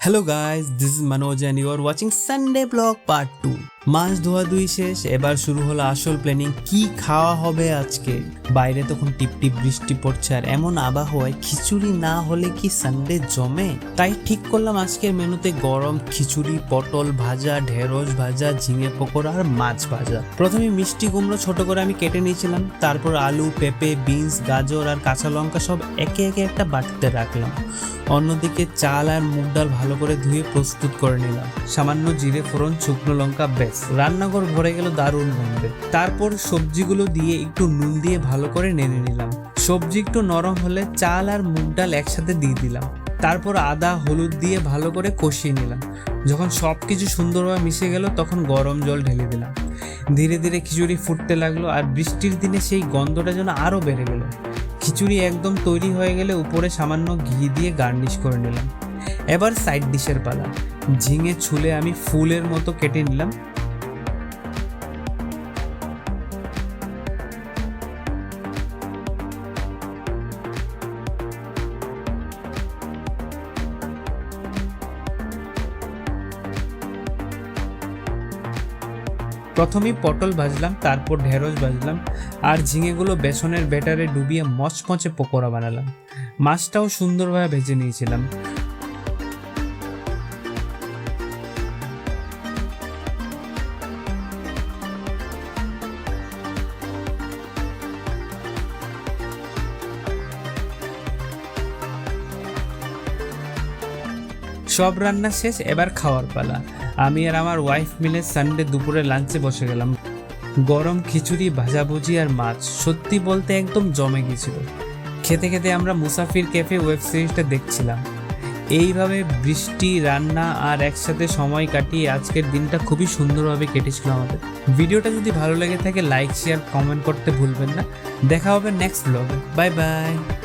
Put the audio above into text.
Hello guys, this is Manoj and you are watching Sunday blog part 2। মাছ ধোয়াধুয়ি শেষ, এবার শুরু হলো আসল প্ল্যানিং। কি খাওয়া হবে আজকে? বাইরে তখন টিপটিপ বৃষ্টি পড়ছে আর এমন আবহাওয়ায় খিচুড়ি না হলে কি সানডে জমে? তাই ঠিক করলাম আজকের মেনুতে গরম খিচুড়ি, পটল ভাজা, ঢেঁড়স ভাজা, ঝিঙে পকোড়া আর মাছ ভাজা। প্রথমে মিষ্টি কুমড়ো ছোট করে আমি কেটে নিয়েছিলাম, তারপর আলু, পেঁপে, বিনস, গাজর আর কাঁচা লঙ্কা সব একে একে একটা বাটিতে রাখলাম। অন্যদিকে চাল আর মুগ ডাল ভালো করে ধুয়ে প্রস্তুত করে নিলাম। সামান্য জিরে ফোড়ন, শুকনো লঙ্কা, ব্যাস রান্নাঘর ভরে গেল দারুণ গন্ধে। তারপর সবজিগুলো দিয়ে একটু নুন দিয়ে ভালো করে নেড়ে নিলাম। সবজি একটু নরম হলে চাল আর মুগ ডাল একসাথে দিয়ে দিলাম। তারপর আদা হলুদ দিয়ে ভালো করে কষিয়ে নিলাম। যখন সব কিছু সুন্দরভাবে মিশে গেল তখন গরম জল ঢেলে দিলাম। ধীরে ধীরে খিচুড়ি ফুটতে লাগলো আর বৃষ্টির দিনে সেই গন্ধটা যেন আরও বেড়ে গেল। খিচুড়ি একদম তৈরি হয়ে গেলে উপরে সামান্য ঘি দিয়ে গার্নিশ করে নিলাম। এবার সাইড ডিশের পালা। ঝিঙে ছুলে আমি ফুলের মতো কেটে নিলাম। প্রথমেই পটল ভাজলাম, তারপর ঢেঁড়স ভাজলাম আর ঝিঙেগুলো বেসনের ব্যাটারে ডুবিয়ে মচমচে পকোড়া বানালাম। মাছটাও সুন্দরভাবে ভেজে নিয়েছিলাম। সব রান্না শেষ, এবার খাওয়ার পালা। আমি আর আমার ওয়াইফ মিলে সানডে দুপুরে লাঞ্চে বসে গেলাম। গরম খিচুড়ি, ভাজাভুজি আর মাছ সত্যি বলতে একদম জমে গেছিল। খেতে খেতে আমরা মুসাফির ক্যাফে ওয়েব সিরিজটা দেখছিলাম। এইভাবে বৃষ্টি, রান্না আর একসাথে সময় কাটিয়ে আজকের দিনটা খুবই সুন্দরভাবে কেটেছিল আমাদের। ভিডিওটা যদি ভালো লেগে থাকে লাইক, শেয়ার, কমেন্ট করতে ভুলবেন না। দেখা হবে নেক্সট ব্লগে। Bye bye.